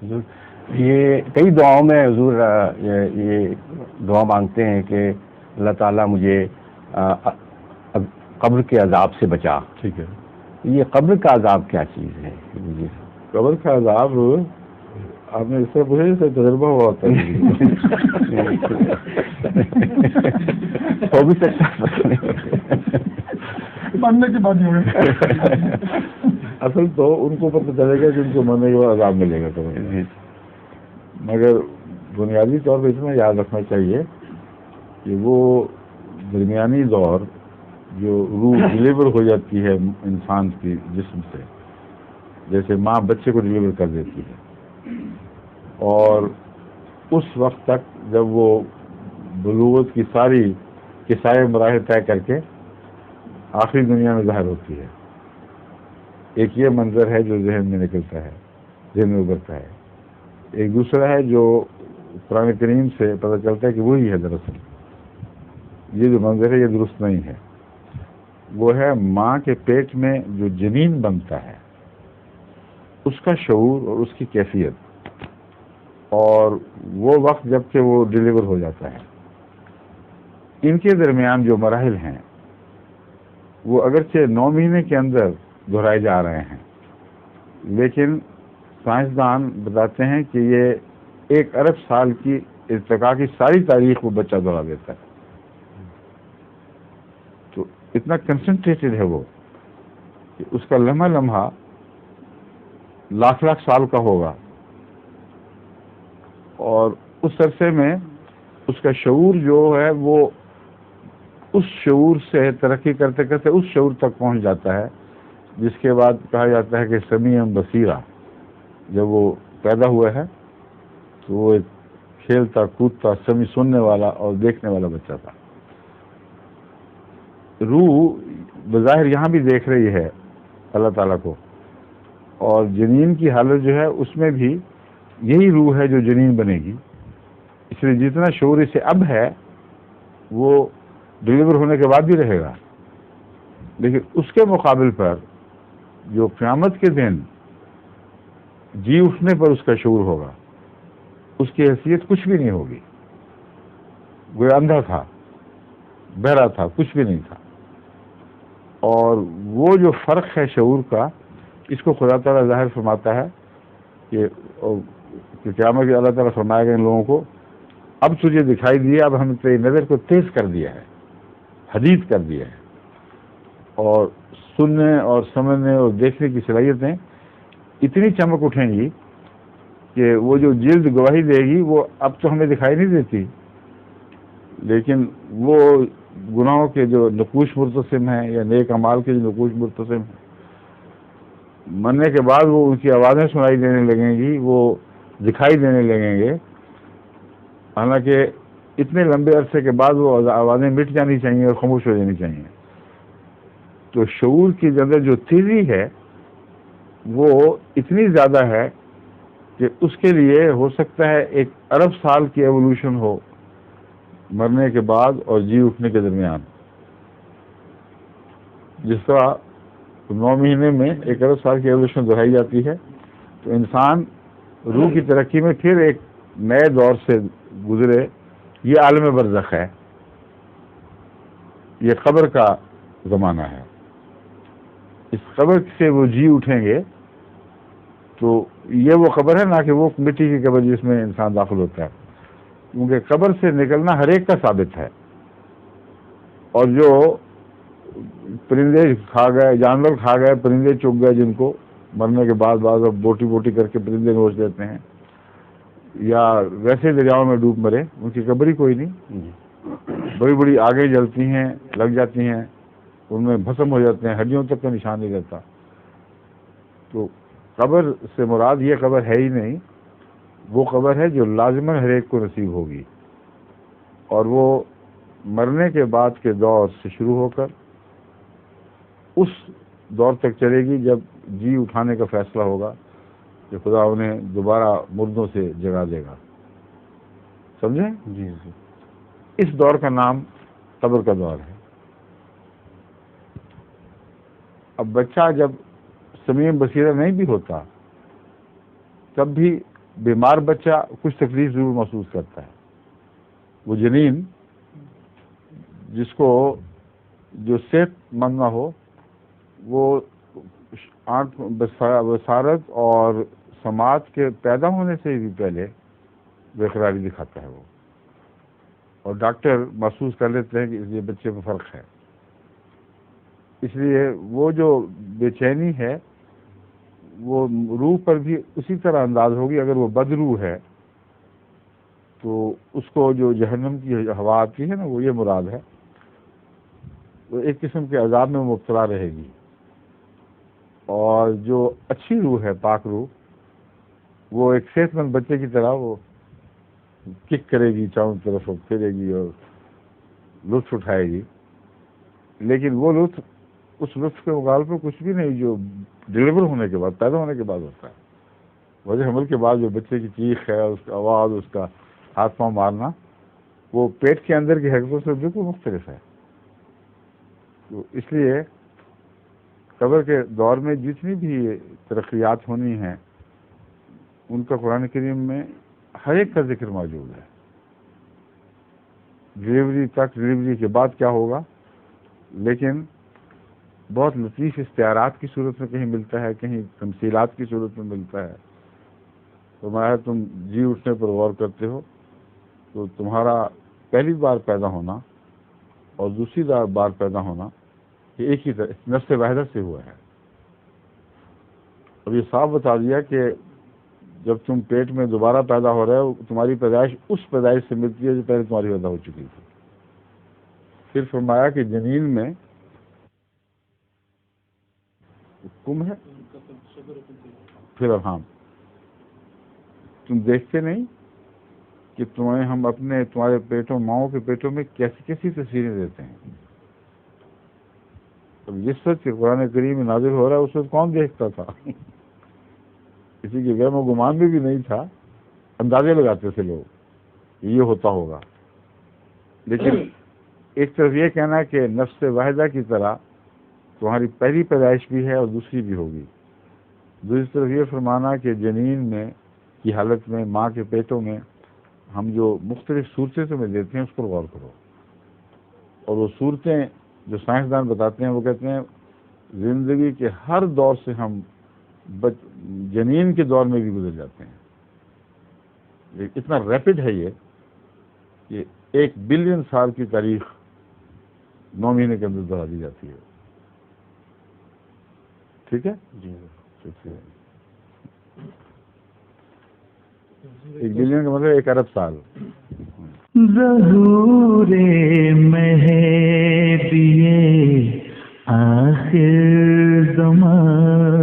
یہ کئی دعاؤں میں حضور یہ دعا مانگتے ہیں کہ اللہ تعالیٰ مجھے قبر کے عذاب سے بچا. ٹھیک ہے. یہ قبر کا عذاب کیا چیز ہے؟ مجھے قبر کا عذاب آپ نے اس سے پوچھا جس سے تجربہ ہوا ہوتا ہے. ہو بھی سکتا ماننے کی بات نہیں. اصل تو ان کو پتہ چلے گا کہ ان کو مرنے کے بعد عذاب ملے گا قبر. مگر بنیادی طور پہ اتنا یاد رکھنا چاہیے کہ وہ درمیانی دور جو روح ڈلیور ہو جاتی ہے انسان کی جسم سے، جیسے ماں بچے کو ڈلیور کر دیتی ہے، اور اس وقت تک جب وہ بلوغت کی ساری کسائے مراحل طے کر کے آخری دنیا میں ظاہر ہوتی ہے، ایک یہ منظر ہے جو ذہن میں نکلتا ہے، ذہن میں ابھرتا ہے. ایک دوسرا ہے جو قرآن کریم سے پتہ چلتا ہے کہ وہی ہے. دراصل یہ جو منظر ہے یہ درست نہیں ہے. وہ ہے ماں کے پیٹ میں جو جنین بنتا ہے اس کا شعور اور اس کی کیفیت، اور وہ وقت جب کہ وہ ڈیلیور ہو جاتا ہے. ان کے درمیان جو مراحل ہیں وہ اگرچہ 9 مہینے کے اندر دہرائے جا رہے ہیں، لیکن سائنسدان بتاتے ہیں کہ یہ 1 ارب سال کی ارتقاء کی ساری تاریخ وہ بچہ دہرا دیتا ہے. تو اتنا کنسنٹریٹڈ ہے وہ کہ اس کا لمحہ لمحہ لاکھ سال کا ہوگا، اور اس عرصے میں اس کا شعور جو ہے وہ اس شعور سے ترقی کرتے کرتے اس شعور تک پہنچ جاتا ہے جس کے بعد کہا جاتا ہے کہ سمیع بصیرہ. جب وہ پیدا ہوا ہے تو وہ ایک کھیلتا کودتا سمیع سننے والا اور دیکھنے والا بچہ تھا. روح بظاہر یہاں بھی دیکھ رہی ہے اللہ تعالیٰ کو، اور جنین کی حالت جو ہے اس میں بھی یہی روح ہے جو جنین بنے گی. اس لیے جتنا شعور اسے اب ہے وہ ڈلیور ہونے کے بعد بھی رہے گا، لیکن اس کے مقابل پر جو قیامت کے دن جی اٹھنے پر اس کا شعور ہوگا اس کی حیثیت کچھ بھی نہیں ہوگی. وہ اندھا تھا، بہرا تھا، کچھ بھی نہیں تھا. اور وہ جو فرق ہے شعور کا، اس کو خدا تعالیٰ ظاہر فرماتا ہے کہ قیامت کے اللہ تعالیٰ فرمائے گا ان لوگوں کو اب تجھے دکھائی دیا، اب ہم تیری نظر کو تیز کر دیا ہے، حدید کر دیا ہے، اور سننے اور سمجھنے اور دیکھنے کی صلاحیتیں اتنی چمک اٹھیں گی کہ وہ جو جلد گواہی دے گی وہ اب تو ہمیں دکھائی نہیں دیتی، لیکن وہ گناہوں کے جو نقوش مرتسم ہیں یا نیک اعمال کے جو نقوش مرتسم ہیں، مرنے کے بعد وہ ان کی آوازیں سنائی دینے لگیں گی، وہ دکھائی دینے لگیں گے. حالانکہ اتنے لمبے عرصے کے بعد وہ آوازیں مٹ جانی چاہیے اور خاموش ہو جانی چاہیے. تو شعور کی اندر جو تیزی ہے وہ اتنی زیادہ ہے کہ اس کے لیے ہو سکتا ہے 1 ارب سال کی ایوولوشن ہو مرنے کے بعد اور جی اٹھنے کے درمیان. جس طرح 9 مہینے میں 1 ارب سال کی ایوولوشن دہرائی جاتی ہے، تو انسان روح کی ترقی میں پھر ایک نئے دور سے گزرے. یہ عالم برزخ ہے، یہ قبر کا زمانہ ہے. اس قبر سے وہ جی اٹھیں گے تو یہ وہ قبر ہے نہ کہ وہ مٹی کی قبر جس میں انسان داخل ہوتا ہے، کیونکہ قبر سے نکلنا ہر ایک کا ثابت ہے. اور جو پرندے کھا گئے، جانور کھا گئے، پرندے چگ گئے جن کو مرنے کے بعد بوٹی بوٹی کر کے پرندے نوچ دیتے ہیں، یا ویسے دریاؤں میں ڈوب مرے، ان کی قبر ہی کوئی نہیں. بڑی بڑی آگیں جلتی ہیں، لگ جاتی ہیں، ان میں بھسم ہو جاتے ہیں، ہڈیوں تک کا نشان نہیں رہتا. تو قبر سے مراد یہ قبر ہے ہی نہیں، وہ قبر ہے جو لازماً ہر ایک کو نصیب ہوگی، اور وہ مرنے کے بعد کے دور سے شروع ہو کر اس دور تک چلے گی جب جی اٹھانے کا فیصلہ ہوگا کہ خدا انہیں دوبارہ مردوں سے جگا دے گا. سمجھیں؟ جی. اس دور کا نام قبر کا دور ہے. اب بچہ جب سمیع بصیرہ نہیں بھی ہوتا تب بھی بیمار بچہ کچھ تکلیف ضرور محسوس کرتا ہے. وہ جنین جس کو جو صحت مند نہ ہو وہ بصارت اور سماعت کے پیدا ہونے سے بھی پہلے بےقراری دکھاتا ہے وہ، اور ڈاکٹر محسوس کر لیتے ہیں کہ یہ بچے میں فرق ہے. اس لیے وہ جو بے چینی ہے وہ روح پر بھی اسی طرح انداز ہوگی. اگر وہ بد روح ہے تو اس کو جو جہنم کی ہوا آتی ہے نا، وہ یہ مراد ہے، وہ ایک قسم کے عذاب میں مبتلا رہے گی. اور جو اچھی روح ہے، پاک روح، وہ ایک صحت مند بچے کی طرح وہ کک کرے گی، چاروں طرف پھیرے گی اور لطف اٹھائے گی. لیکن وہ لطف اس لطف کے مقابلے پر کچھ بھی نہیں جو ڈلیور ہونے کے بعد، پیدا ہونے کے بعد ہوتا ہے. وجہ حمل کے بعد جو بچے کی چیخ ہے، اس کا آواز، اس کا ہاتھ پاؤں مارنا، وہ پیٹ کے اندر کی حرکتوں سے بالکل مختلف ہے. تو اس لیے قبر کے دور میں جتنی بھی ترقیات ہونی ہیں ان کا قرآن کریم میں ہر ایک کا ذکر موجود ہے. ڈلیوری تک، ڈلیوری کے بعد کیا ہوگا، لیکن بہت لطیف استعارات کی صورت میں کہیں ملتا ہے، کہیں تمثیلات کی صورت میں ملتا ہے. فرمایا تم جی اٹھنے پر غور کرتے ہو تو تمہارا پہلی بار پیدا ہونا اور دوسری بار پیدا ہونا یہ ایک ہی نفس واحدہ سے ہوا ہے. اب یہ صاف بتا دیا کہ جب تم پیٹ میں دوبارہ پیدا ہو رہے ہو، تمہاری پیدائش اس پیدائش سے ملتی ہے جو پہلے تمہاری پیدا ہو چکی تھی. پھر فرمایا کہ جنین میں کم ہے، پھر ارحام. تم دیکھتے نہیں کہ تمہیں ہم تمہارے پیٹوں، ماؤں کے پیٹوں میں کیسی کیسی تصویریں دیتے ہیں. اب جس وقت کہ قرآن کریم نازل ہو رہا ہے اس وقت کون دیکھتا تھا؟ کسی کے گھر میں گمان میں بھی نہیں تھا. اندازے لگاتے تھے لوگ یہ ہوتا ہوگا. لیکن ایک طرف یہ کہنا کہ نفس واحدہ کی طرح تمہاری پہلی پیدائش بھی ہے اور دوسری بھی ہوگی. دوسری طرف یہ فرمانا کہ جنین میں کی حالت میں، ماں کے پیٹوں میں ہم جو مختلف صورتیں تمہیں دیتے ہیں اس پر غور کرو. اور وہ صورتیں جو سائنسدان بتاتے ہیں وہ کہتے ہیں زندگی کے ہر دور سے ہم جنین کے دور میں بھی گزر جاتے ہیں. اتنا ریپڈ ہے یہ کہ 1 بلین سال کی تاریخ 9 مہینے کے اندر دہرا دی جاتی ہے. ٹھیک ہے جی. 1 بلین کا مطلب 1 ارب سال. ظہور مہدی آخر زمان